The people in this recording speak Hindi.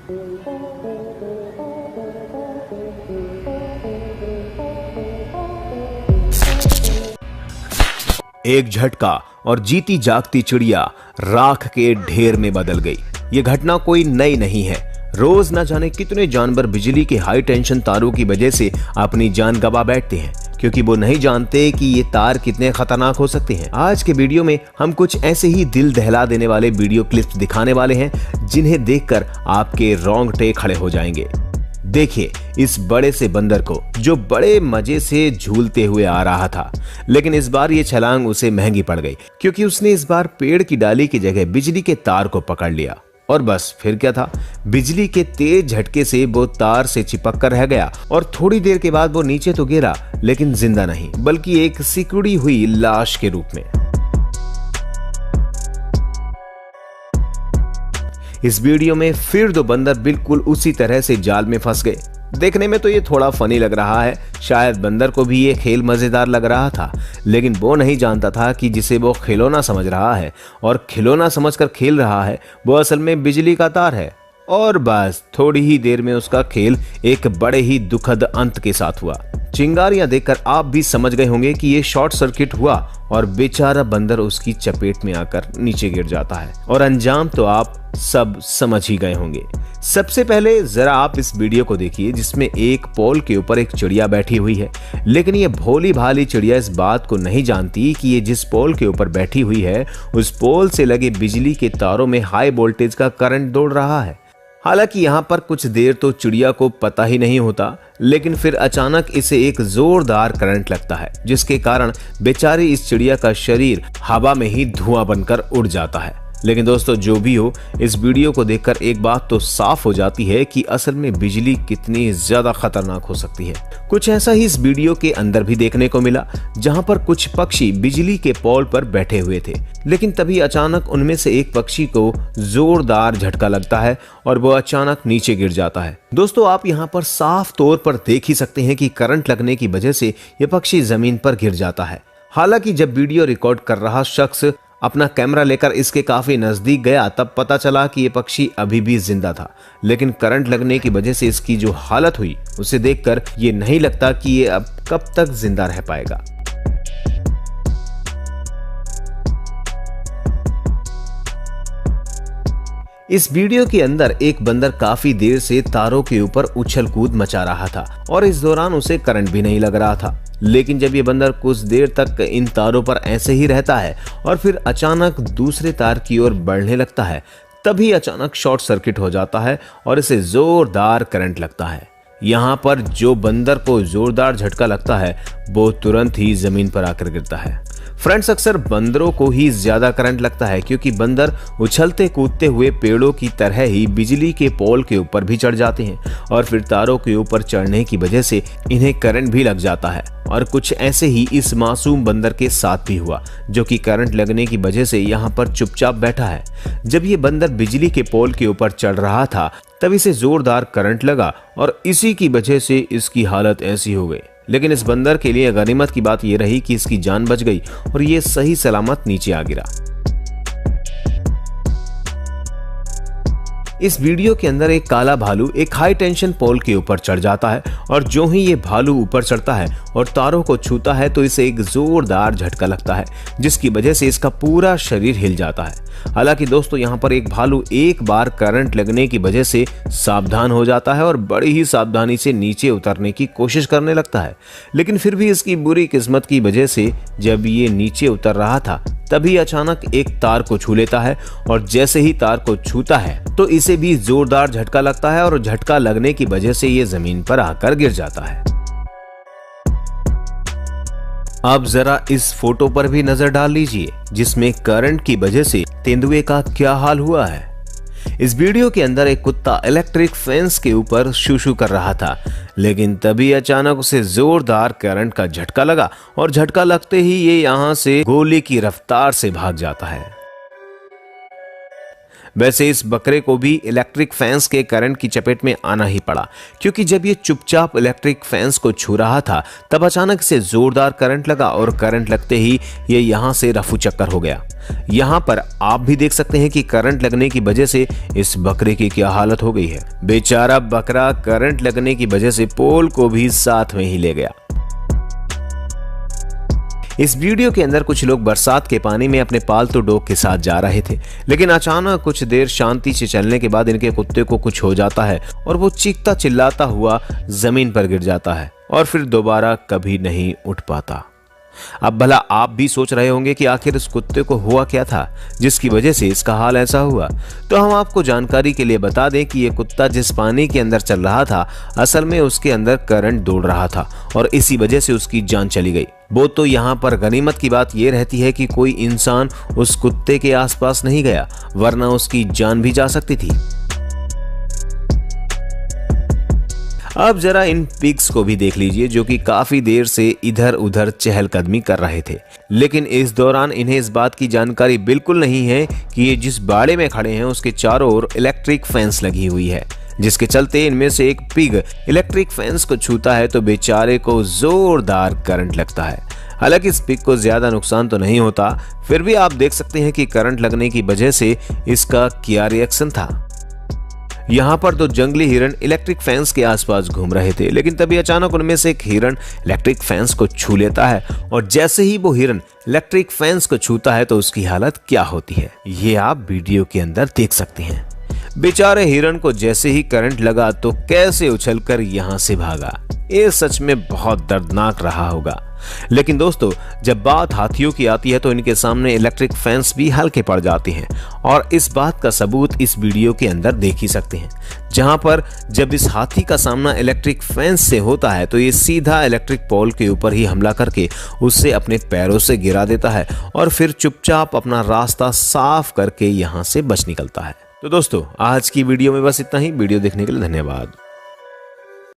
एक झटका और जीती जागती चिड़िया राख के ढेर में बदल गई। ये घटना कोई नई नहीं है। रोज न जाने कितने जानवर बिजली के हाई टेंशन तारों की वजह से अपनी जान गंवा बैठते हैं, क्योंकि वो नहीं जानते कि ये तार कितने खतरनाक हो सकते हैं। आज के वीडियो में हम कुछ ऐसे ही दिल दहला देने वाले वीडियो क्लिप्स दिखाने वाले हैं जिन्हें देखकर आपके रोंगटे खड़े हो जाएंगे। देखिए इस बड़े से बंदर को, जो बड़े मजे से झूलते हुए आ रहा था, लेकिन इस बार ये छलांग उसे महंगी पड़ गई, क्योंकि उसने इस बार पेड़ की डाली की जगह बिजली के तार को पकड़ लिया। और बस फिर क्या था, बिजली के तेज झटके से वो तार से चिपक कर रह गया और थोड़ी देर के बाद वो नीचे तो गिरा, लेकिन जिंदा नहीं, बल्कि एक सिकुड़ी हुई लाश के रूप में। इस वीडियो में फिर दो बंदर बिल्कुल उसी तरह से जाल में फंस गए। देखने में तो ये थोड़ा फनी लग रहा है, शायद बंदर को भी ये खेल मजेदार लग रहा था, लेकिन वो नहीं जानता था कि जिसे वो खिलौना समझ रहा है और खिलौना समझकर खेल रहा है, वो असल में बिजली का तार है। और बस थोड़ी ही देर में उसका खेल एक बड़े ही दुखद अंत के साथ हुआ। चिंगारियां देखकर आप भी समझ गए होंगे कि ये शॉर्ट सर्किट हुआ और बेचारा बंदर उसकी चपेट में आकर नीचे गिर जाता है। और अंजाम तो आप सब समझ ही गए होंगे। सबसे पहले जरा आप इस वीडियो को देखिए, जिसमें एक पोल के ऊपर एक चिड़िया बैठी हुई है, लेकिन ये भोली भाली चिड़िया इस बात को नहीं जानती कि ये जिस पोल के ऊपर बैठी हुई है, उस पोल से लगे बिजली के तारों में हाई वोल्टेज का करंट दौड़ रहा है। हालांकि यहाँ पर कुछ देर तो चिड़िया को पता ही नहीं होता, लेकिन फिर अचानक इसे एक जोरदार करंट लगता है, जिसके कारण बेचारी इस चिड़िया का शरीर हवा में ही धुआं बनकर उड़ जाता है। लेकिन दोस्तों जो भी हो, इस वीडियो को देखकर एक बात तो साफ हो जाती है कि असल में बिजली कितनी ज्यादा खतरनाक हो सकती है। कुछ ऐसा ही इस वीडियो के अंदर भी देखने को मिला, जहां पर कुछ पक्षी बिजली के पोल पर बैठे हुए थे, लेकिन तभी अचानक उनमें से एक पक्षी को जोरदार झटका लगता है और वो अचानक नीचे गिर जाता है। दोस्तों आप यहाँ पर साफ तौर पर देख ही सकते हैं कि करंट लगने की वजह से ये पक्षी जमीन पर गिर जाता है। हालांकि जब वीडियो रिकॉर्ड कर रहा शख्स अपना कैमरा लेकर इसके काफी नजदीक गया, तब पता चला कि ये पक्षी अभी भी जिंदा था, लेकिन करंट लगने की वजह से इसकी जो हालत हुई, उसे देखकर ये नहीं लगता कि ये अब कब तक जिंदा रह पाएगा। इस वीडियो के अंदर एक बंदर काफी देर से तारों के ऊपर उछल कूद मचा रहा था और इस दौरान उसे करंट भी नहीं लग रहा था। लेकिन जब ये बंदर कुछ देर तक इन तारों पर ऐसे ही रहता है और फिर अचानक दूसरे तार की ओर बढ़ने लगता है, तभी अचानक शॉर्ट सर्किट हो जाता है और इसे जोरदार करंट लगता है। यहाँ पर जो बंदर को जोरदार झटका लगता है, वो तुरंत ही जमीन पर आकर गिरता है। फ्रेंड्स, अक्सर बंदरों को ही ज्यादा करंट लगता है, क्योंकि बंदर उछलते कूदते हुए पेड़ों की तरह ही बिजली के पोल के ऊपर भी चढ़ जाते हैं और फिर तारों के ऊपर चढ़ने की वजह से इन्हें करंट भी लग जाता है। और कुछ ऐसे ही इस मासूम बंदर के साथ भी हुआ, जो कि करंट लगने की वजह से यहाँ पर चुपचाप बैठा है। जब ये बंदर बिजली के पोल के ऊपर चढ़ रहा था, तब इसे जोरदार करंट लगा और इसी की वजह से इसकी हालत ऐसी हो गई। लेकिन इस बंदर के लिए गनीमत की बात यह रही कि इसकी जान बच गई और ये सही सलामत नीचे आ गिरा। इस वीडियो के अंदर एक काला भालू एक हाई टेंशन पोल के ऊपर चढ़ जाता है और जो ही ये भालू ऊपर चढ़ता है और तारों को छूता है, तो इसे एक जोरदार झटका लगता है, जिसकी वजह से इसका पूरा शरीर हिल जाता है। हालांकि दोस्तों यहाँ पर एक भालू एक बार करंट लगने की वजह से सावधान हो जाता है और बड़ी ही सावधानी से नीचे उतरने की कोशिश करने लगता है, लेकिन फिर भी इसकी बुरी किस्मत की वजह से जब ये नीचे उतर रहा था, तभी अचानक एक तार को छू लेता है और जैसे ही तार को छूता है तो इसे भी जोरदार झटका लगता है और झटका लगने की वजह से ये जमीन पर आकर गिर जाता है। आप जरा इस फोटो पर भी नजर डाल लीजिए, जिसमें करंट की वजह से तेंदुए का क्या हाल हुआ है। इस वीडियो के अंदर एक कुत्ता इलेक्ट्रिक फेंस के ऊपर शू शू कर रहा था, लेकिन तभी अचानक उसे जोरदार करंट का झटका लगा और झटका लगते ही ये यहाँ से गोली की रफ्तार से भाग जाता है। वैसे इस बकरे को भी इलेक्ट्रिक फैंस के करंट की चपेट में आना ही पड़ा, क्योंकि जब ये चुपचाप इलेक्ट्रिक फैंस को छू रहा था तब अचानक से जोरदार करंट लगा और करंट लगते ही ये यहाँ से रफू चक्कर हो गया। यहाँ पर आप भी देख सकते हैं कि करंट लगने की वजह से इस बकरे की क्या हालत हो गई है। बेचारा बकरा करंट लगने की वजह से पोल को भी साथ में ही ले गया। इस वीडियो के अंदर कुछ लोग बरसात के पानी में अपने पालतू डॉग के साथ जा रहे थे, लेकिन अचानक कुछ देर शांति से चलने के बाद इनके कुत्ते को कुछ हो जाता है और वो चीखता चिल्लाता हुआ जमीन पर गिर जाता है और फिर दोबारा कभी नहीं उठ पाता। अब भला आप भी सोच रहे होंगे कि आखिर इस कुत्ते को हुआ क्या था जिसकी वजह से इसका हाल ऐसा हुआ। तो हम आपको जानकारी के लिए बता दें कि ये कुत्ता जिस पानी के अंदर चल रहा था असल में उसके अंदर करंट दौड़ रहा था और इसी वजह से उसकी जान चली गई। वो तो यहाँ पर गनीमत की बात ये रहती है कि कोई इंसान उस कुत्ते के आसपास नहीं गया, वरना उसकी जान भी जा सकती थी। अब जरा इन पिग्स को भी देख लीजिए जो कि काफी देर से इधर उधर चहलकदमी कर रहे थे, लेकिन इस दौरान इन्हें इस बात की जानकारी बिल्कुल नहीं है कि ये जिस बाड़े में खड़े हैं उसके चारों ओर इलेक्ट्रिक फेंस लगी हुई है, जिसके चलते इनमें से एक पिग इलेक्ट्रिक फेंस को छूता है तो बेचारे को जोरदार करंट लगता है। हालांकि इस पिग को ज्यादा नुकसान तो नहीं होता, फिर भी आप देख सकते हैं कि करंट लगने की वजह से इसका क्या रिएक्शन था। यहाँ पर दो जंगली हिरण इलेक्ट्रिक फैंस के आसपास घूम रहे थे, लेकिन तभी अचानक उनमें से एक हिरण इलेक्ट्रिक फैंस को छू लेता है और जैसे ही वो हिरण इलेक्ट्रिक फैंस को छूता है तो उसकी हालत क्या होती है ये आप वीडियो के अंदर देख सकते हैं। बेचारे हिरण को जैसे ही करंट लगा तो कैसे उछलकर यहाँ से भागा। ये सच में बहुत दर्दनाक रहा होगा। लेकिन दोस्तों, जब बात हाथियों की आती है तो इनके सामने इलेक्ट्रिक फैंस भी हल्के पड़ जाते हैं और इस बात का सबूत इस वीडियो के अंदर देख ही सकते हैं, जहां पर जब इस हाथी का सामना इलेक्ट्रिक फैंस से होता है तो ये सीधा इलेक्ट्रिक पोल के ऊपर ही हमला करके उससे अपने पैरों से गिरा देता है और फिर चुपचाप अपना रास्ता साफ करके यहां से बच निकलता है। तो दोस्तों, आज की वीडियो में बस इतना ही। वीडियो देखने के लिए धन्यवाद।